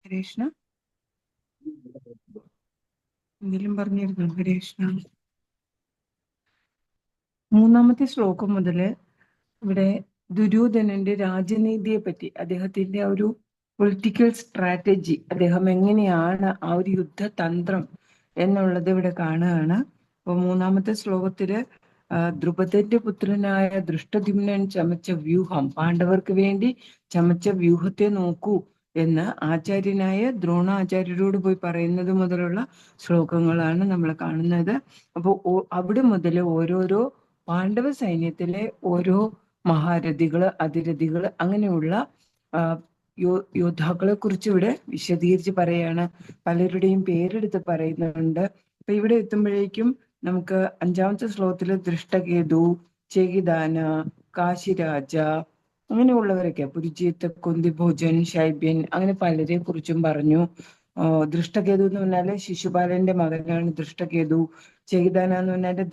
ഹരേഷ്ണ എന്തെങ്കിലും പറഞ്ഞിരുന്നു ഹരേഷ്ണ? മൂന്നാമത്തെ ശ്ലോകം മുതല് ഇവിടെ ദുര്യോധനന്റെ രാജനീതിയെ പറ്റി, അദ്ദേഹത്തിന്റെ ഒരു പൊളിറ്റിക്കൽ സ്ട്രാറ്റജി, അദ്ദേഹം എങ്ങനെയാണ് ആ ഒരു യുദ്ധതന്ത്രം എന്നുള്ളത് ഇവിടെ കാണുകയാണ്. അപ്പൊ മൂന്നാമത്തെ ശ്ലോകത്തില് ദ്രുപദന്റെ പുത്രനായ ദൃഷ്ടദ്യുമ്നൻ ചമച്ച വ്യൂഹം, പാണ്ഡവർക്ക് വേണ്ടി ചമച്ച വ്യൂഹത്തെ നോക്കൂ എന്ന് ആചാര്യനായ ദ്രോണാചാര്യരോട് പോയി പറയുന്നത് മുതലുള്ള ശ്ലോകങ്ങളാണ് നമ്മൾ കാണുന്നത്. അപ്പോൾ അവിടെ മുതൽ ഓരോരോ പാണ്ഡവ സൈന്യത്തിലെ ഓരോ മഹാരഥികള്, അതിരഥികള്, അങ്ങനെയുള്ള യോദ്ധാക്കളെ കുറിച്ച് ഇവിടെ വിശദീകരിച്ച് പറയാണ്. പലരുടെയും പേരെടുത്ത് പറയുന്നുണ്ട്. അപ്പൊ ഇവിടെ എത്തുമ്പോഴേക്കും നമുക്ക് അഞ്ചാമത്തെ ശ്ലോകത്തില് ദൃഷ്ടകേതു, ചേകിദാന, കാശിരാജ, അങ്ങനെയുള്ളവരൊക്കെ, പുരുജിത്ത്, കുന്തിഭോജൻ, ശൈബ്യൻ, അങ്ങനെ പലരെ കുറിച്ചും പറഞ്ഞു. ദൃഷ്ടകേതു എന്ന് പറഞ്ഞാല് ശിശുപാലന്റെ മകനാണ് ദൃഷ്ടകേതു. ചേകിദാന എന്ന് പറഞ്ഞാല്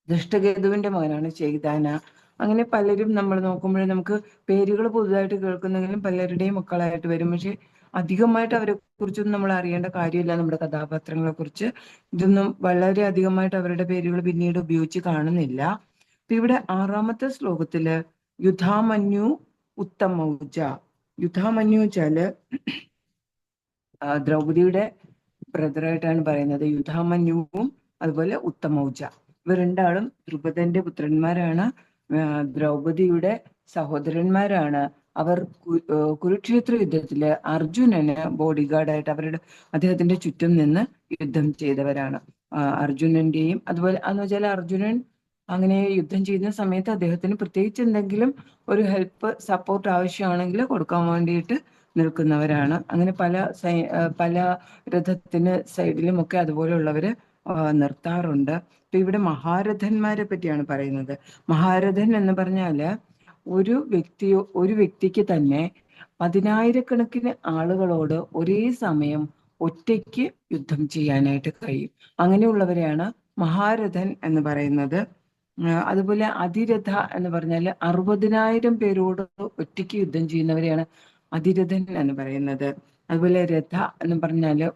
ദൃഷ്ടകേതുവിന്റെ മകനാണ് ചേകിദാന. അങ്ങനെ പലരും നമ്മൾ നോക്കുമ്പോൾ നമുക്ക് പേരുകൾ പുതുതായിട്ട് കേൾക്കുന്നെങ്കിലും പലരുടെയും മക്കളായിട്ട് വരും. പക്ഷെ അധികമായിട്ട് അവരെ കുറിച്ചൊന്നും നമ്മൾ അറിയേണ്ട കാര്യമില്ല. നമ്മുടെ കഥാപാത്രങ്ങളെ കുറിച്ച് ഇതൊന്നും വളരെ അധികമായിട്ട് അവരുടെ പേരുകൾ പിന്നീട് ഉപയോഗിച്ച് കാണുന്നില്ല. അപ്പൊ ഇവിടെ ആറാമത്തെ ശ്ലോകത്തില് യുധാമന്യു ഉത്തമൗജ. യുധാമന്യു വെച്ചാല് ദ്രൗപദിയുടെ ബ്രദറായിട്ടാണ് പറയുന്നത്. യുധാമന്യുവും അതുപോലെ ഉത്തമൗജ, ഇവർ രണ്ടാളും ദ്രുപദന്റെ പുത്രന്മാരാണ്, ദ്രൗപദിയുടെ സഹോദരന്മാരാണ്. അവർ കുരുക്ഷേത്ര യുദ്ധത്തില് അർജുനന് ബോഡി ഗാർഡായിട്ട് അദ്ദേഹത്തിന്റെ ചുറ്റും നിന്ന് യുദ്ധം ചെയ്തവരാണ്. അർജുനന്റെയും അതുപോലെ എന്ന് വെച്ചാൽ അർജുനൻ അങ്ങനെ യുദ്ധം ചെയ്യുന്ന സമയത്ത് അദ്ദേഹത്തിന് പ്രത്യേകിച്ച് എന്തെങ്കിലും ഒരു ഹെൽപ്പ്, സപ്പോർട്ട് ആവശ്യമാണെങ്കിൽ കൊടുക്കാൻ വേണ്ടിയിട്ട് നിൽക്കുന്നവരാണ്. അങ്ങനെ പല രഥത്തിന് സൈഡിലും ഒക്കെ അതുപോലെയുള്ളവര് നിർത്താറുണ്ട്. അപ്പൊ ഇവിടെ മഹാരഥന്മാരെ പറ്റിയാണ് പറയുന്നത്. മഹാരഥൻ എന്ന് പറഞ്ഞാല് ഒരു വ്യക്തിക്ക് തന്നെ 10,000-കണക്കിന് ആളുകളോട് ഒരേ സമയം ഒറ്റയ്ക്ക് യുദ്ധം ചെയ്യാനായിട്ട് കഴിയും. അങ്ങനെയുള്ളവരെയാണ് മഹാരഥൻ എന്ന് പറയുന്നത്. അതുപോലെ അതിരഥ എന്ന് പറഞ്ഞാൽ 60,000 പേരോട് ഒറ്റയ്ക്ക് യുദ്ധം ചെയ്യുന്നവരെയാണ് അതിരഥൻ എന്ന് പറയുന്നത്. അതുപോലെ രഥ എന്ന് പറഞ്ഞാല്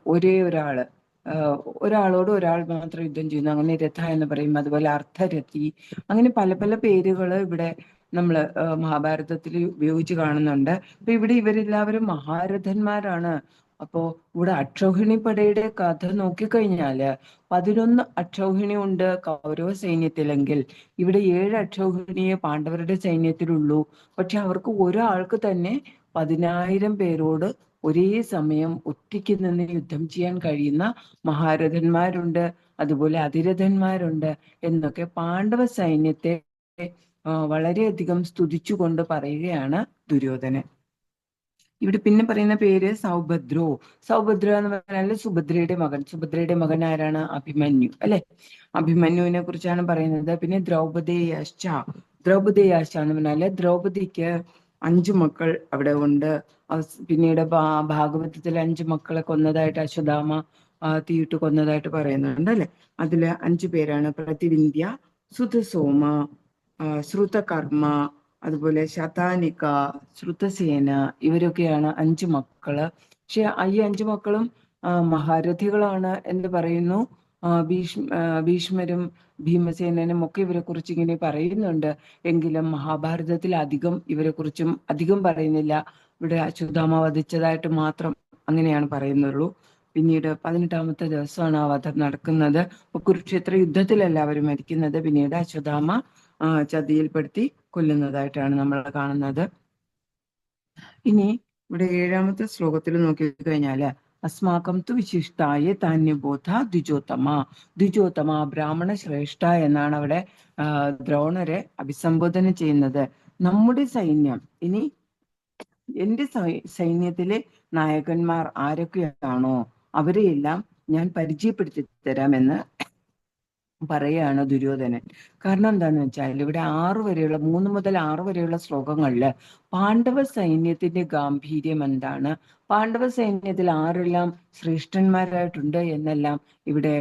ഒരാളോട് ഒരാൾ മാത്രം യുദ്ധം ചെയ്യുന്നു, അങ്ങനെ രഥ എന്ന് പറയും. അതുപോലെ അർത്ഥരഥി, അങ്ങനെ പല പല പേരുകൾ ഇവിടെ നമ്മൾ മഹാഭാരതത്തിൽ ഉപയോഗിച്ച് കാണുന്നുണ്ട്. അപ്പൊ ഇവിടെ ഇവരെല്ലാവരും മഹാരഥന്മാരാണ്. അപ്പോ ഇവിടെ അക്ഷൗഹിണി പടയുടെ കഥ നോക്കിക്കഴിഞ്ഞാല് 11 അക്ഷൗഹിണി ഉണ്ട് കൗരവ സൈന്യത്തിലെങ്കിൽ ഇവിടെ 7 അക്ഷൗഹിണിയെ പാണ്ഡവരുടെ സൈന്യത്തിലുള്ളൂ. പക്ഷെ അവർക്ക് ഒരാൾക്ക് തന്നെ 10,000 പേരോട് ഒരേ സമയം ഒറ്റയ്ക്ക് നിന്ന് യുദ്ധം ചെയ്യാൻ കഴിയുന്ന മഹാരഥന്മാരുണ്ട്, അതുപോലെ അതിരഥന്മാരുണ്ട് എന്നൊക്കെ പാണ്ഡവ സൈന്യത്തെ വളരെയധികം സ്തുതിച്ചുകൊണ്ട് പറയുകയാണ് ദുര്യോധനൻ. ഇവിടെ പിന്നെ പറയുന്ന പേര് സൗഭദ്രോ. സൗഭദ്ര എന്ന് പറഞ്ഞാൽ സുഭദ്രയുടെ മകൻ ആരാണ്? അഭിമന്യു, അല്ലെ? അഭിമന്യുവിനെ കുറിച്ചാണ് പറയുന്നത്. പിന്നെ ദ്രൗപദേയാശ്ച എന്ന് പറഞ്ഞാല് ദ്രൗപദിക്ക് 5 മക്കൾ അവിടെ ഉണ്ട്. പിന്നീട് ഭാഗവതത്തിൽ 5 മക്കളെ കൊന്നതായിട്ട് അശ്വത്ഥാമ തീയിട്ട് കൊന്നതായിട്ട് പറയുന്നുണ്ട്, അല്ലെ? അതില് 5 പേരാണ് പ്രതിവിന്ധ്യ, സുതസോമ, ശ്രുതകർമ്മ, അതുപോലെ ശതാനിക, ശ്രുതസേന, ഇവരൊക്കെയാണ് 5 മക്കള്. പക്ഷെ ഈ 5 മക്കളും മഹാരഥികളാണ് എന്ന് പറയുന്നു. ഭീഷ്മരും ഭീമസേനനും ഒക്കെ ഇവരെ കുറിച്ച് ഇങ്ങനെ പറയുന്നുണ്ട്. എങ്കിലും മഹാഭാരതത്തിൽ ഇവരെ കുറിച്ചും അധികം പറയുന്നില്ല. ഇവിടെ അശ്വത്ഥാമ വധിച്ചതായിട്ട് മാത്രം അങ്ങനെയാണ് പറയുന്നുള്ളൂ. പിന്നീട് 18ാമത്തെ ദിവസമാണ് ആ വധം നടക്കുന്നത്. കുരുക്ഷേത്ര യുദ്ധത്തിലല്ല അവർ മരിക്കുന്നത്. പിന്നീട് അശ്വത്ഥാമ ചതിയിൽപ്പെടുത്തി കൊല്ലുന്നതായിട്ടാണ് നമ്മൾ കാണുന്നത്. ഇനി ഇവിടെ 7ാമത്തെ ശ്ലോകത്തിൽ നോക്കിക്കഴിഞ്ഞാല് അസ്മാകം തു വിശിഷ്ടായ താന്യബോധ ദ്വിജോത്തമ ബ്രാഹ്മണ ശ്രേഷ്ഠ എന്നാണ് അവിടെ ദ്രോണരെ അഭിസംബോധന ചെയ്യുന്നത്. നമ്മുടെ സൈന്യം, ഇനി എന്റെ സൈന്യത്തിലെ നായകന്മാർ ആരൊക്കെയാണോ അവരെയെല്ലാം ഞാൻ പരിചയപ്പെടുത്തി തരാമെന്ന് പറയാണ് ദുര്യോധനൻ. കാരണം എന്താന്ന് വെച്ചാൽ ഇവിടെ 3 മുതൽ 6 വരെയുള്ള ശ്ലോകങ്ങളില് പാണ്ഡവ സൈന്യത്തിന്റെ ഗാംഭീര്യം എന്താണ്, പാണ്ഡവ സൈന്യത്തിൽ ആരെല്ലാം ശ്രേഷ്ഠന്മാരായിട്ടുണ്ട് എന്നെല്ലാം ഇവിടെ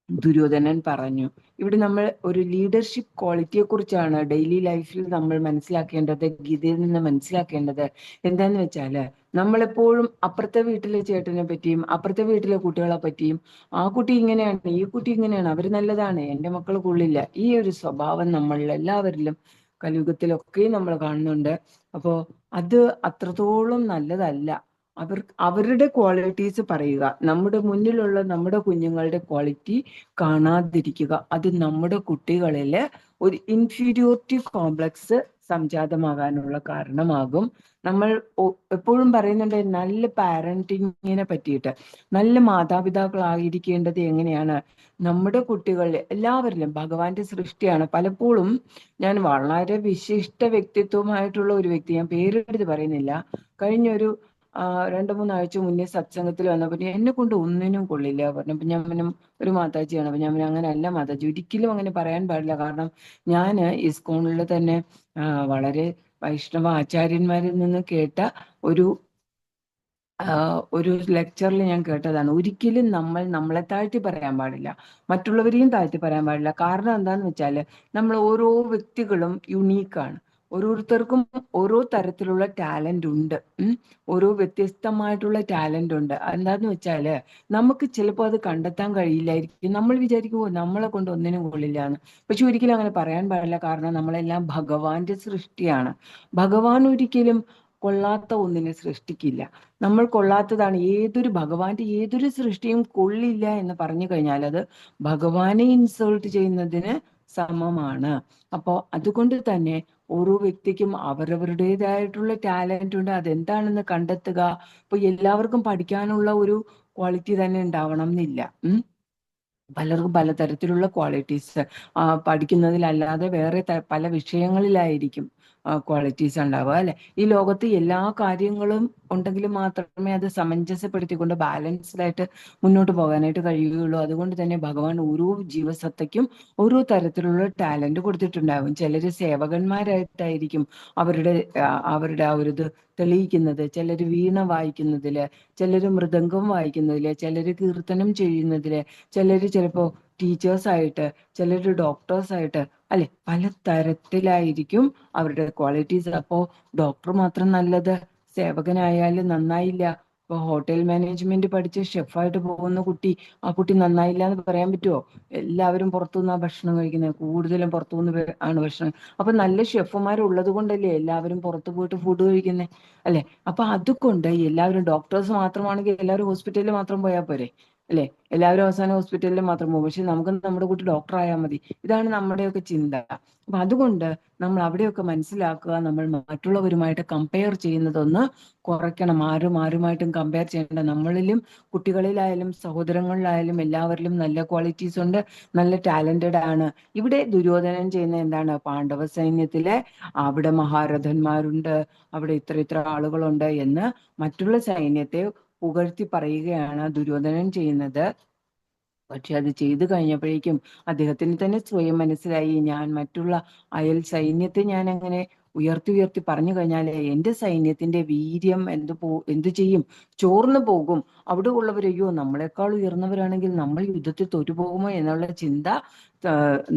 ദുര്യോധനൻ പറഞ്ഞു. ഇവിടെ നമ്മൾ ഒരു ലീഡർഷിപ്പ് ക്വാളിറ്റിയെ കുറിച്ചാണ് ഡെയിലി ലൈഫിൽ നമ്മൾ മനസ്സിലാക്കേണ്ടത്, ഗീതയിൽ നിന്ന് മനസ്സിലാക്കേണ്ടത്. എന്താന്ന് വെച്ചാല് നമ്മളെപ്പോഴും അപ്പുറത്തെ വീട്ടിലെ ചേട്ടനെ പറ്റിയും അപ്പുറത്തെ വീട്ടിലെ കുട്ടികളെ പറ്റിയും ആ കുട്ടി ഇങ്ങനെയാണ്, ഈ കുട്ടി ഇങ്ങനെയാണ്, അവര് നല്ലതാണ്, എന്റെ മക്കൾ കൊള്ളില്ല, ഈ ഒരു സ്വഭാവം നമ്മളിൽ എല്ലാവരിലും കലിയുഗത്തിലൊക്കെ നമ്മൾ കാണുന്നുണ്ട്. അപ്പോ അത് അത്രത്തോളം നല്ലതല്ല. അവരുടെ ക്വാളിറ്റീസ് പറയുക, നമ്മുടെ മുന്നിലുള്ള നമ്മുടെ കുഞ്ഞുങ്ങളുടെ ക്വാളിറ്റി കാണാതിരിക്കുക. അത് നമ്മുടെ കുട്ടികളില് ഒരു ഇൻഫീരിയോറിറ്റി കോംപ്ലക്സ് സംജാതമാകാനുള്ള കാരണമാകും. നമ്മൾ എപ്പോഴും പറയുന്നുണ്ട് നല്ല പാരന്റിങ്ങിനെ പറ്റിയിട്ട്. നല്ല മാതാപിതാക്കളായിരിക്കേണ്ടത് എങ്ങനെയാണ്? നമ്മുടെ കുട്ടികളിൽ എല്ലാവരിലും ഭഗവാന്റെ സൃഷ്ടിയാണ്. പലപ്പോഴും ഞാൻ വളരെ വിശിഷ്ട വ്യക്തിത്വമായിട്ടുള്ള ഒരു വ്യക്തി, ഞാൻ പേരെടുത്ത് പറയുന്നില്ല, കഴിഞ്ഞൊരു 2-3 ആഴ്ച മുന്നേ സത്സംഗത്തിൽ വന്നപ്പോൾ എന്നെ കൊണ്ട് ഒന്നിനും കൊള്ളില്ല പറഞ്ഞപ്പോ ഞാൻ പിന്നെ ഒരു മാതാജിയാണ്. അപ്പൊ ഞാൻ അങ്ങനെയല്ല മാതാജി, ഒരിക്കലും അങ്ങനെ പറയാൻ പാടില്ല. കാരണം ഞാൻ ഇസ്കോണിൽ തന്നെ വളരെ വൈഷ്ണവ ആചാര്യന്മാരിൽ നിന്ന് കേട്ട ഒരു ഒരു ലെക്ചറിൽ ഞാൻ കേട്ടതാണ്, ഒരിക്കലും നമ്മൾ നമ്മളെ താഴ്ത്തി പറയാൻ പാടില്ല, മറ്റുള്ളവരെയും താഴ്ത്തി പറയാൻ പാടില്ല. കാരണം എന്താന്ന് വെച്ചാല് നമ്മൾ ഓരോ വ്യക്തികളും യുണീക്കാണ്. ഓരോരുത്തർക്കും ഓരോ തരത്തിലുള്ള ടാലന്റ് ഉണ്ട്. ഓരോ വ്യത്യസ്തമായിട്ടുള്ള ടാലന്റ് ഉണ്ട്. എന്താന്ന് വെച്ചാല് നമുക്ക് ചിലപ്പോൾ അത് കണ്ടെത്താൻ കഴിയില്ലായിരിക്കും. നമ്മൾ വിചാരിക്കുമോ നമ്മളെ കൊണ്ട് ഒന്നിനും കൊള്ളില്ല എന്ന്. പക്ഷെ ഒരിക്കലും അങ്ങനെ പറയാൻ പാടില്ല. കാരണം നമ്മളെല്ലാം ഭഗവാന്റെ സൃഷ്ടിയാണ്. ഭഗവാൻ ഒരിക്കലും കൊള്ളാത്ത ഒന്നിനെ സൃഷ്ടിക്കില്ല. നമ്മൾ കൊള്ളാത്തതാണ്. ഭഗവാന്റെ ഏതൊരു സൃഷ്ടിയും കൊള്ളില്ല എന്ന് പറഞ്ഞു കഴിഞ്ഞാൽ അത് ഭഗവാനെ ഇൻസൾട്ട് ചെയ്യുന്നതിന് സമമാണ്. അപ്പോ അതുകൊണ്ട് തന്നെ ഓരോ വ്യക്തിക്കും അവരവരുടേതായിട്ടുള്ള ടാലന്റ് ഉണ്ട്. അതെന്താണെന്ന് കണ്ടെത്തുക. ഇപ്പൊ എല്ലാവർക്കും പഠിക്കാനുള്ള ഒരു ക്വാളിറ്റി തന്നെ ഉണ്ടാവണം എന്നില്ല. പലർക്കും പലതരത്തിലുള്ള ക്വാളിറ്റീസ് പഠിക്കുന്നതിലല്ലാതെ വേറെ പല വിഷയങ്ങളിലായിരിക്കും ക്വാളിറ്റീസ് ഉണ്ടാവുക, അല്ലെ? ഈ ലോകത്ത് എല്ലാ കാര്യങ്ങളും ഉണ്ടെങ്കിൽ മാത്രമേ അത് സമഞ്ജസപ്പെടുത്തിക്കൊണ്ട് ബാലൻസ്ഡ് ആയിട്ട് മുന്നോട്ട് പോകാനായിട്ട് കഴിയുകയുള്ളൂ. അതുകൊണ്ട് തന്നെ ഭഗവാൻ ഓരോ ജീവസത്തയ്ക്കും ഓരോ തരത്തിലുള്ള ടാലന്റ് കൊടുത്തിട്ടുണ്ടാകും. ചിലര് സേവകന്മാരായിട്ടായിരിക്കും അവരുടെ ആ ഒരു ഇത് തെളിയിക്കുന്നത്. ചിലര് വീണ വായിക്കുന്നതില്, ചിലര് മൃദംഗം വായിക്കുന്നതില്, ചിലര് കീർത്തനം ചെയ്യുന്നതില്, ചിലര് ചിലപ്പോ ടീച്ചേഴ്സ് ആയിട്ട്, ചിലര് ഡോക്ടേഴ്സ് ആയിട്ട്, അല്ലെ? പല തരത്തിലായിരിക്കും അവരുടെ ക്വാളിറ്റീസ്. അപ്പോ ഡോക്ടർ മാത്രം നല്ലത്, സേവകനായാലും നന്നായില്ല. ഇപ്പൊ ഹോട്ടൽ മാനേജ്മെന്റ് പഠിച്ച് ഷെഫായിട്ട് പോകുന്ന ആ കുട്ടി നന്നായില്ല എന്ന് പറയാൻ പറ്റുമോ? എല്ലാവരും പുറത്തുനിന്നാ ഭക്ഷണം കഴിക്കുന്നത്, കൂടുതലും പുറത്തുനിന്ന് ആണ് ഭക്ഷണം. അപ്പൊ നല്ല ഷെഫുമാർ ഉള്ളത് കൊണ്ടല്ലേ എല്ലാവരും പുറത്തു പോയിട്ട് ഫുഡ് കഴിക്കുന്നത്, അല്ലെ? അപ്പൊ അതുകൊണ്ട് എല്ലാവരും ഡോക്ടേഴ്സ് മാത്രമാണെങ്കിൽ എല്ലാവരും ഹോസ്പിറ്റലിൽ മാത്രം പോയാൽ പോരെ, അല്ലെ? എല്ലാവരും അവസാനം ഹോസ്പിറ്റലിൽ മാത്രം പോകും. പക്ഷെ നമുക്ക് നമ്മുടെ കൂട്ടി ഡോക്ടർ ആയാൽ മതി. ഇതാണ് നമ്മുടെയൊക്കെ ചിന്ത. അപ്പൊ അതുകൊണ്ട് നമ്മൾ അവിടെയൊക്കെ മനസ്സിലാക്കുക, നമ്മൾ മറ്റുള്ളവരുമായിട്ട് കമ്പയർ ചെയ്യുന്നതൊന്ന് കുറയ്ക്കണം. ആരുമായിട്ടും കമ്പയർ ചെയ്യേണ്ട. നമ്മളിലും കുട്ടികളിലായാലും സഹോദരങ്ങളിലായാലും എല്ലാവരിലും നല്ല ക്വാളിറ്റീസ് ഉണ്ട്, നല്ല ടാലന്റഡ് ആണ്. ഇവിടെ ദുര്യോധനൻ ചെയ്യുന്ന എന്താണ്? പാണ്ഡവ സൈന്യത്തിലെ അവിടെ മഹാരഥന്മാരുണ്ട്, അവിടെ ഇത്ര ഇത്ര ആളുകളുണ്ട് എന്ന് മറ്റുള്ള സൈന്യത്തെ പുകഴ്ത്തി പറയുകയാണ് ദുര്യോധനൻ ചെയ്യുന്നത്. പക്ഷെ അത് ചെയ്തു കഴിഞ്ഞപ്പോഴേക്കും അദ്ദേഹത്തിന് തന്നെ സ്വയം മനസ്സിലായി, ഞാൻ മറ്റുള്ള അയൽ സൈന്യത്തെ ഞാൻ അങ്ങനെ ഉയർത്തി പറഞ്ഞു കഴിഞ്ഞാൽ എന്റെ സൈന്യത്തിന്റെ വീര്യം എന്തു ചെയ്യും? ചോർന്നു പോകും. അവിടെ ഉള്ളവർ, അയ്യോ നമ്മളെക്കാൾ ഉയർന്നവരാണെങ്കിൽ നമ്മൾ യുദ്ധത്തിൽ തോറ്റുപോകുമോ എന്നുള്ള ചിന്ത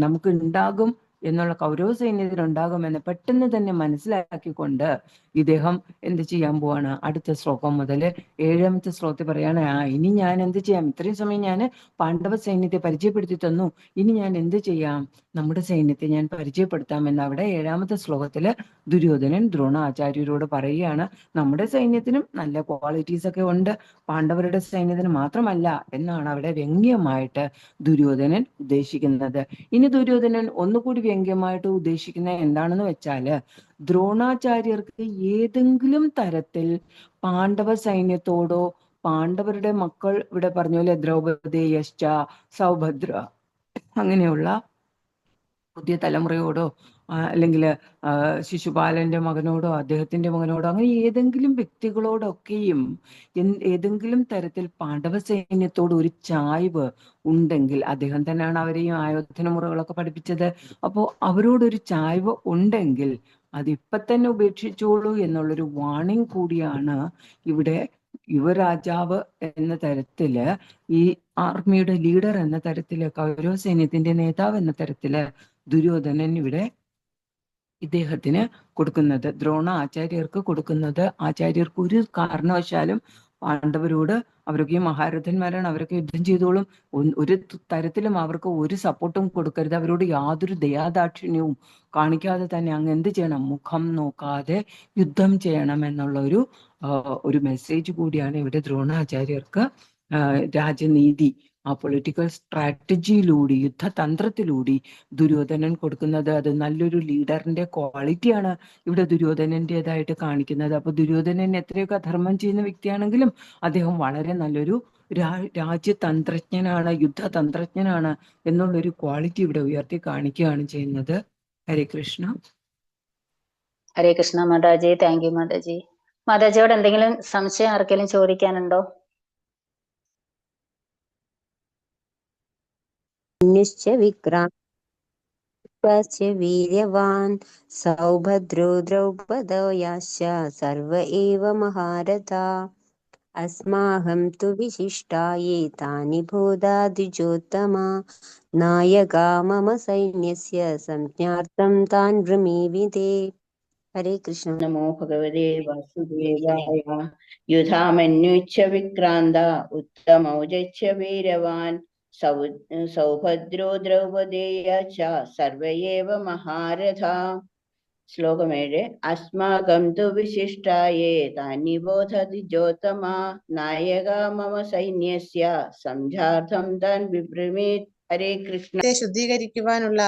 നമുക്ക് ഉണ്ടാകും, എന്നുള്ള കൗരവ സൈന്യത്തിൽ ഉണ്ടാകുമെന്ന് പെട്ടെന്ന് തന്നെ മനസ്സിലാക്കിക്കൊണ്ട് ഇദ്ദേഹം എന്ത് ചെയ്യാൻ പോവാണ്? അടുത്ത ശ്ലോകം മുതൽ 7ാമത്തെ ശ്ലോകത്തിൽ പറയാണ്, ഇനി ഞാൻ എന്ത് ചെയ്യാം? ഇത്രയും സമയം ഞാൻ പാണ്ഡവ സൈന്യത്തെ പരിചയപ്പെടുത്തി തന്നു, ഇനി ഞാൻ എന്ത് ചെയ്യാം? നമ്മുടെ സൈന്യത്തെ ഞാൻ പരിചയപ്പെടുത്താമെന്ന് അവിടെ 7ാമത്തെ ശ്ലോകത്തില് ദുര്യോധനൻ ദ്രോണാചാര്യരോട് പറയുകയാണ്. നമ്മുടെ സൈന്യത്തിനും നല്ല ക്വാളിറ്റീസ് ഒക്കെ ഉണ്ട്, പാണ്ഡവരുടെ സൈന്യത്തിന് മാത്രമല്ല എന്നാണ് അവിടെ വ്യംഗ്യമായിട്ട് ദുര്യോധനൻ ഉദ്ദേശിക്കുന്നത്. ഇനി ദുര്യോധനൻ ഒന്നുകൂടി വ്യംഗ്യമായിട്ട് ഉദ്ദേശിക്കുന്നത് എന്താണെന്ന് വെച്ചാല്, ദ്രോണാചാര്യർക്ക് ഏതെങ്കിലും തരത്തിൽ പാണ്ഡവ സൈന്യത്തോടോ പാണ്ഡവരുടെ മക്കൾ, ഇവിടെ പറഞ്ഞ പോലെ ദ്രൗപദി, യശ്ച, സൗഭദ്ര, അങ്ങനെയുള്ള പുതിയ തലമുറയോടോ അല്ലെങ്കിൽ ശിശുപാലന്റെ മകനോടോ അദ്ദേഹത്തിന്റെ മകനോടോ അങ്ങനെ ഏതെങ്കിലും വ്യക്തികളോടൊക്കെയും ഏതെങ്കിലും തരത്തിൽ പാണ്ഡവ സൈന്യത്തോട് ഒരു ചായ്വ് ഉണ്ടെങ്കിൽ, അദ്ദേഹം തന്നെയാണ് അവരെയും ആയോധന മുറകളൊക്കെ പഠിപ്പിച്ചത്. അപ്പോ അവരോടൊരു ചായ്വ് ഉണ്ടെങ്കിൽ അതിപ്പൊ തന്നെ ഉപേക്ഷിച്ചോളൂ എന്നുള്ളൊരു വാണിംഗ് കൂടിയാണ് ഇവിടെ യുവരാജാവ് എന്ന തരത്തില്, ഈ ആർമിയുടെ ലീഡർ എന്ന തരത്തില്, കൗരവ സൈന്യത്തിന്റെ നേതാവ് എന്ന തരത്തില് ദുര്യോധനൻ ഇവിടെ ഇദ്ദേഹത്തിന് കൊടുക്കുന്നത്, ദ്രോണ ആചാര്യർക്ക് കൊടുക്കുന്നത്, ആചാര്യർക്ക് ഒരു കാരണവശാലും പാണ്ഡവരോട്, അവരൊക്കെ മഹാരഥന്മാരാണ്, അവരൊക്കെ യുദ്ധം ചെയ്തോളും, ഒരു തരത്തിലും അവർക്ക് ഒരു സപ്പോർട്ടും കൊടുക്കരുത്, അവരോട് യാതൊരു ദയാദാക്ഷിണ്യവും കാണിക്കാതെ തന്നെ അങ്ങ് എന്ത് ചെയ്യണം, മുഖം നോക്കാതെ യുദ്ധം ചെയ്യണം എന്നുള്ള ഒരു മെസ്സേജ് കൂടിയാണ് ഇവിടെ ദ്രോണാചാര്യർക്ക് രാജനീതി, ആ പൊളിറ്റിക്കൽ സ്ട്രാറ്റജിയിലൂടെ, യുദ്ധതന്ത്രത്തിലൂടെ ദുര്യോധനൻ കൊടുക്കുന്നത്. അത് നല്ലൊരു ലീഡറിന്റെ ക്വാളിറ്റിയാണ് ഇവിടെ ദുര്യോധനന്റേതായിട്ട് കാണിക്കുന്നത്. അപ്പൊ ദുര്യോധനൻ എത്രയൊക്കെ ധർമ്മം ചെയ്യുന്ന വ്യക്തിയാണെങ്കിലും അദ്ദേഹം വളരെ നല്ലൊരു രാജ്യതന്ത്രജ്ഞനാണ്, യുദ്ധതന്ത്രജ്ഞനാണ് എന്നുള്ളൊരു ക്വാളിറ്റി ഇവിടെ ഉയർത്തി കാണിക്കുകയാണ് ചെയ്യുന്നത്. ഹരേ കൃഷ്ണ. ഹരേ കൃഷ്ണ മാതാജി. Thank you Mataji. മാതാജിയോട് എന്തെങ്കിലും സംശയം ആർക്കെങ്കിലും ചോദിക്കാനുണ്ടോ? വീര്യവാൻ സൗഭദ്രോ ദ്രൗപദയാശ്ച സർവ ഏവ മഹാരഥാ അസ്മാഹം തു വിശിഷ്ടായേ താനി ഭൂതാദ്വിജോത്തമാ നായകാ മമ സൈന്യസ്യ സംജ്ഞാർത്ഥം താൻ ബ്രമീവിതേ. ഹരേ കൃഷ്ണ. നമോ ഭഗവതേ വാസുദേവായ. യുധാമന്യുച്ഛ വിക്രാന്ത ഉത്തമൗജച്ഛ വീരവാൻ സൗഭദ്രോ ദ്രൗപദേയ ച സർവ ഏവ മഹാരഥാ. ശ്ലോകം 7. അസ്മാകം തു വിശിഷ്ടായേ താനി ബോധദ്വിജോത്തമാ നായക മമ സൈന്യസ്യ സംജാർത്ഥം താൻ വിബ്രമീത്. ഹരേ കൃഷ്ണ. ശുദ്ധീകരിക്കുവാനുള്ള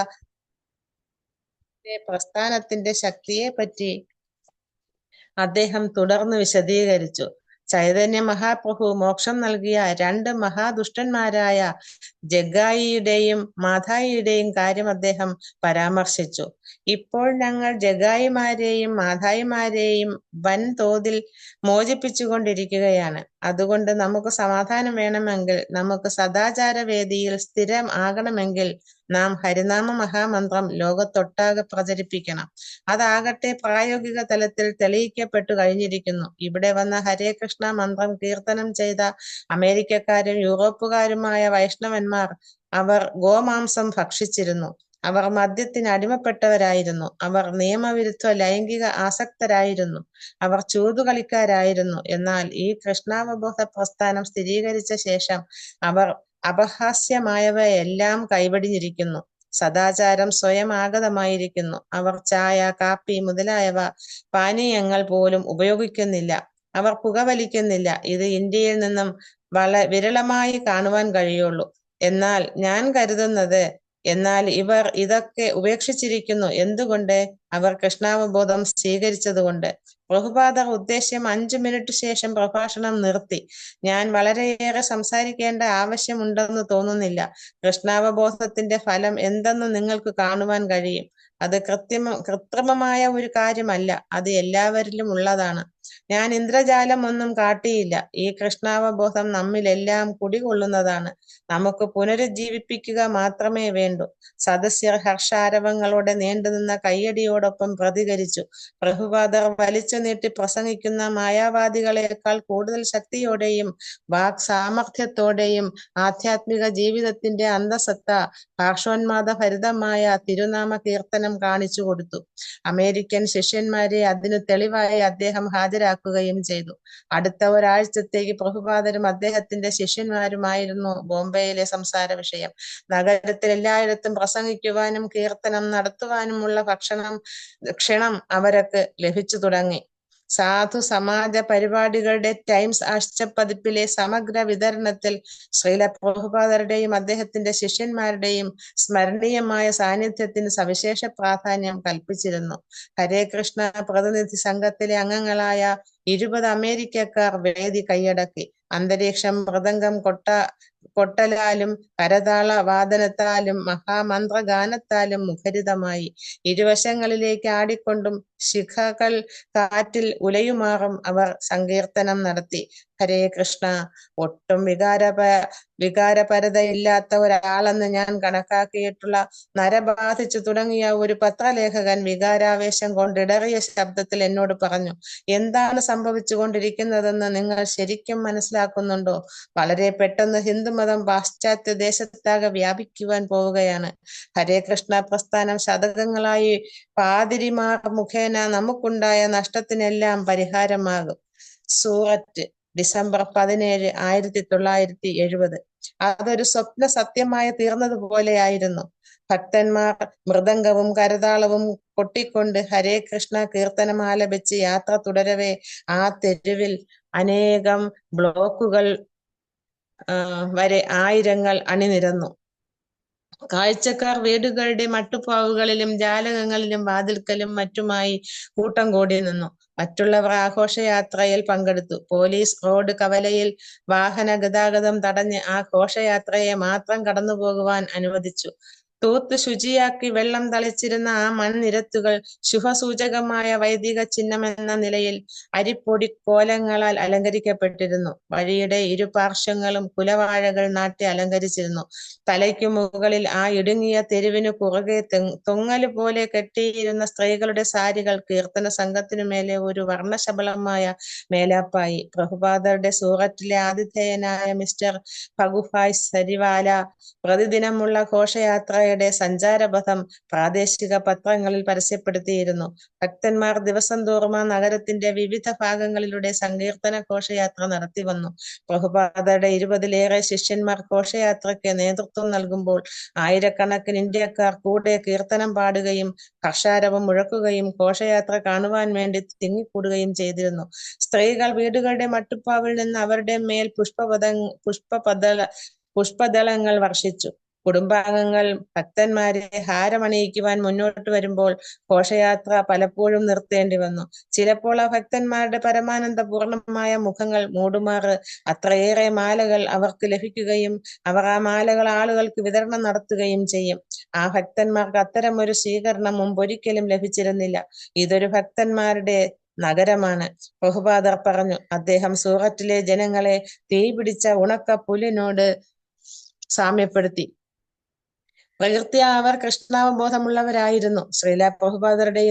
പ്രസ്ഥാനത്തിന്റെ ശക്തിയെപ്പറ്റി അദ്ദേഹം തുടർന്ന് വിശദീകരിച്ചു. ചൈതന്യ മഹാപ്രഭു മോക്ഷം നൽകിയ 2 മഹാദുഷ്ടന്മാരായ ജഗ്ഗായിയുടെയും മാധായിയുടെയും കാര്യം അദ്ദേഹം പരാമർശിച്ചു. ഇപ്പോൾ ഞങ്ങൾ ജഗ്ഗായിമാരെയും മാധായിമാരെയും വൻതോതിൽ മോചിപ്പിച്ചുകൊണ്ടിരിക്കുകയാണ്. അതുകൊണ്ട് നമുക്ക് സമാധാനം വേണമെങ്കിൽ, നമുക്ക് സദാചാര വേദിയിൽ സ്ഥിരം ആകണമെങ്കിൽ നാം ഹരിനാമ മഹാമന്ത്രം ലോകത്തൊട്ടാകെ പ്രചരിപ്പിക്കണം. അതാകട്ടെ പ്രായോഗിക തലത്തിൽ തെളിയിക്കപ്പെട്ടു കഴിഞ്ഞിരിക്കുന്നു. ഇവിടെ വന്ന ഹരേ കൃഷ്ണ മന്ത്രം കീർത്തനം ചെയ്ത അമേരിക്കക്കാരും യൂറോപ്പുകാരുമായ വൈഷ്ണവന്മാർ അവർ ഗോമാംസം ഭക്ഷിച്ചിരുന്നു. അവർ മദ്യത്തിന് അടിമപ്പെട്ടവരായിരുന്നു. അവർ നിയമവിരുദ്ധ ലൈംഗിക ആസക്തരായിരുന്നു. അവർ ചൂതുകളിക്കാരായിരുന്നു. എന്നാൽ ഈ കൃഷ്ണാവബോധ പ്രസ്ഥാനം സ്ഥിരീകരിച്ച ശേഷം അവർ അപഹാസ്യമായവയെല്ലാം കൈവടിഞ്ഞിരിക്കുന്നു. സദാചാരം സ്വയം ആഗതമായിരിക്കുന്നു. അവർ ചായ, കാപ്പി മുതലായവ പാനീയങ്ങൾ പോലും ഉപയോഗിക്കുന്നില്ല. അവർ പുകവലിക്കുന്നില്ല. ഇത് ഇന്ത്യയിൽ നിന്നും വിരളമായി കാണുവാൻ കഴിയുള്ളൂ. എന്നാൽ ഞാൻ കരുതുന്നത്, എന്നാൽ ഇവർ ഇതൊക്കെ ഉപേക്ഷിച്ചിരിക്കുന്നു. എന്തുകൊണ്ട്? അവർ കൃഷ്ണാവബോധം സ്വീകരിച്ചതുകൊണ്ട്. പ്രഭുപാദർ ഉദ്ദേശ്യം 5 മിനിറ്റ് ശേഷം പ്രഭാഷണം നിർത്തി. ഞാൻ വളരെയേറെ സംസാരിക്കേണ്ട ആവശ്യമുണ്ടെന്ന് തോന്നുന്നില്ല. കൃഷ്ണാവബോധത്തിന്റെ ഫലം എന്തെന്ന് നിങ്ങൾക്ക് കാണുവാൻ കഴിയും. അത് കൃത്രിമമായ ഒരു കാര്യമല്ല. അത് എല്ലാവരിലും ഉള്ളതാണ്. ഞാൻ ഇന്ദ്രജാലം ഒന്നും കാട്ടിയില്ല. ഈ കൃഷ്ണാവബോധം നമ്മിലെല്ലാം കുടികൊള്ളുന്നതാണ്. നമുക്ക് പുനരുജ്ജീവിപ്പിക്കുക മാത്രമേ വേണ്ടൂ. സദസ്യർ ഹർഷാരവങ്ങളോടെ നീണ്ടുനിന്ന കയ്യടിയോടൊപ്പം പ്രതികരിച്ചു. പ്രഭുപാദർ വലിച്ചു നീട്ടി പ്രസംഗിക്കുന്ന മായാവാദികളെക്കാൾ കൂടുതൽ ശക്തിയോടെയും വാക് സാമർഥ്യത്തോടെയും ആധ്യാത്മിക ജീവിതത്തിന്റെ അന്തസത്ത ഹർഷോന്മാദഭരിതമായ തിരുനാമ കീർത്തനം കാണിച്ചു കൊടുത്തു. അമേരിക്കൻ ശിഷ്യന്മാരെ അതിന് തെളിവായി അദ്ദേഹം ഹാജരാക്കുകയും ചെയ്തു. അടുത്ത ഒരാഴ്ചത്തേക്ക് പ്രഭുപാദരും അദ്ദേഹത്തിന്റെ ശിഷ്യന്മാരുമായിരുന്നു ബോംബെയിലെ സംസാര വിഷയം. നഗരത്തിൽ എല്ലായിടത്തും പ്രസംഗിക്കുവാനും കീർത്തനം നടത്തുവാനുമുള്ള ക്ഷണം അവർക്ക് ലഭിച്ചു തുടങ്ങി. സാധു സമാജ പരിപാടികളുടെ ടൈംസ് ആഴ്ചപ്പതിപ്പിലെ സമഗ്ര വിതരണത്തിൽ ശ്രീല പ്രഭുപാദരുടെയും അദ്ദേഹത്തിന്റെ ശിഷ്യന്മാരുടെയും സ്മരണീയമായ സാന്നിധ്യത്തിന് സവിശേഷ പ്രാധാന്യം കൽപ്പിച്ചിരുന്നു. ഹരേ കൃഷ്ണ പ്രതിനിധി സംഘത്തിലെ അംഗങ്ങളായ 20 അമേരിക്കക്കാർ വേദി കൈയടക്കി. അന്തരീക്ഷം മൃദംഗം കൊട്ടലാലും കരതാള വാദനത്താലും മഹാമന്ത്രഗാനത്താലും മുഖരിതമായി. ഇരുവശങ്ങളിലേക്ക് ആടിക്കൊണ്ടും ശിഖകൾ കാറ്റിൽ ഉലയുമാറും അവർ സങ്കീർത്തനം നടത്തി. ഹരേ കൃഷ്ണ. ഒട്ടും വികാരപരതയില്ലാത്ത ഒരാളെന്ന് ഞാൻ കണക്കാക്കിയിട്ടുള്ള നരബാധിച്ചു തുടങ്ങിയ ഒരു പത്രലേഖകൻ വികാരാവേശം കൊണ്ടിടറിയ ശബ്ദത്തിൽ എന്നോട് പറഞ്ഞു, എന്താണ് സംഭവിച്ചു കൊണ്ടിരിക്കുന്നതെന്ന് നിങ്ങൾ ശരിക്കും മനസ്സിലാക്കുന്നുണ്ടോ? വളരെ പെട്ടെന്ന് ഹിന്ദുമതം പാശ്ചാത്യ ദേശത്താകെ വ്യാപിക്കുവാൻ പോവുകയാണ്. ഹരേ കൃഷ്ണ പ്രസ്ഥാനം ശതകങ്ങളായി പാതിരിമാർ മുഖേന നമുക്കുണ്ടായ നഷ്ടത്തിനെല്ലാം പരിഹാരമാകും. സൂററ്റ്, ഡിസംബർ 17, 1970. അതൊരു സ്വപ്ന സത്യമായി തീർന്നതുപോലെയായിരുന്നു. ഭക്തന്മാർ മൃദംഗവും കരതാളവും കൊട്ടിക്കൊണ്ട് ഹരേ കൃഷ്ണ കീർത്തനം ആലപിച്ച് യാത്ര തുടരവേ ആ തെരുവിൽ അനേകം ബ്ലോക്കുകൾ വരെ ആയിരങ്ങൾ അണിനിരന്നു. കാഴ്ചക്കാർ വീടുകളുടെ മട്ടുപ്പാവുകളിലും ജാലകങ്ങളിലും വാതിൽക്കലും മറ്റുമായി കൂട്ടം കൂടി നിന്നു. മറ്റുള്ളവർ ആഘോഷയാത്രയിൽ പങ്കെടുത്തു. പോലീസ് റോഡ് കവലയിൽ വാഹന ഗതാഗതം തടഞ്ഞ് ആ ഘോഷയാത്രയെ മാത്രം കടന്നു പോകുവാൻ അനുവദിച്ചു. തൂത്ത് ശുചിയാക്കി വെള്ളം തളിച്ചിരുന്ന ആ മൺനിരത്തുകൾ ശുഭസൂചകമായ വൈദിക ചിഹ്നമെന്ന നിലയിൽ അരിപ്പൊടി കോലങ്ങളാൽ അലങ്കരിക്കപ്പെട്ടിരുന്നു. വഴിയുടെ ഇരുപാർശ്വങ്ങളും കുലവാഴകൾ നാട്ടി അലങ്കരിച്ചിരുന്നു. തലയ്ക്കു മുകളിൽ ആ ഇടുങ്ങിയ തെരുവിനു കുറുകെ തൊങ്ങല് പോലെ കെട്ടിയിരുന്ന സ്ത്രീകളുടെ സാരികൾ കീർത്തന സംഘത്തിനു മേലെ ഒരു വർണ്ണശബളമായ മേലാപ്പായി. പ്രഭുപാദരുടെ സൂററ്റിലെ ആതിഥേയനായ മിസ്റ്റർ ഭഗുഭായ് സരിവാല പ്രതിദിനമുള്ള ഘോഷയാത്രയുടെ സഞ്ചാരപഥം പ്രാദേശിക പത്രങ്ങളിൽ പരസ്യപ്പെടുത്തിയിരുന്നു. ഭക്തന്മാർ ദിവസം തോറും ആ നഗരത്തിന്റെ വിവിധ ഭാഗങ്ങളിലൂടെ സങ്കീർത്തന ഘോഷയാത്ര നടത്തി വന്നു. പ്രഭുപാദരുടെ 20-ലേറെ ശിഷ്യന്മാർ ഘോഷയാത്രയ്ക്ക് നേതൃത്വം നൽകുമ്പോൾ ആയിരക്കണക്കിന് ഇന്ത്യക്കാർ കൂടെ കീർത്തനം പാടുകയും ഹർഷാരവം മുഴക്കുകയും ഘോഷയാത്ര കാണുവാൻ വേണ്ടി തിങ്ങിക്കൂടുകയും ചെയ്തിരുന്നു. സ്ത്രീകൾ വീടുകളുടെ മട്ടുപ്പാവിൽ നിന്ന് അവരുടെ മേൽ പുഷ്പദളങ്ങൾ വർഷിച്ചു. കുടുംബാംഗങ്ങൾ ഭക്തന്മാരെ ഹാരമണിയിക്കുവാൻ മുന്നോട്ട് വരുമ്പോൾ ഘോഷയാത്ര പലപ്പോഴും നിർത്തേണ്ടി വന്നു. ചിലപ്പോൾ ആ ഭക്തന്മാരുടെ പരമാനന്ദപൂർണമായ മുഖങ്ങൾ മൂടുമാറ് അത്രയേറെ മാലകൾ അവർക്ക് ലഭിക്കുകയും അവർ ആ മാലകൾ ആളുകൾക്ക് വിതരണം നടത്തുകയും ചെയ്യും. ആ ഭക്തന്മാർക്ക് അത്തരമൊരു സ്വീകരണം മുമ്പൊരിക്കലും ലഭിച്ചിരുന്നില്ല. ഇതൊരു ഭക്തന്മാരുടെ നഗരമാണ്, പ്രഭുപാദർ പറഞ്ഞു. അദ്ദേഹം സൂററ്റിലെ ജനങ്ങളെ തീ പിടിച്ച ഉണക്ക പുല്ലിനോട് സാമ്യപ്പെടുത്തി. പ്രകൃത്യാ അവർ കൃഷ്ണാവബോധമുള്ളവരായിരുന്നു. ശ്രീല പ്രഭുപാദരുടെയും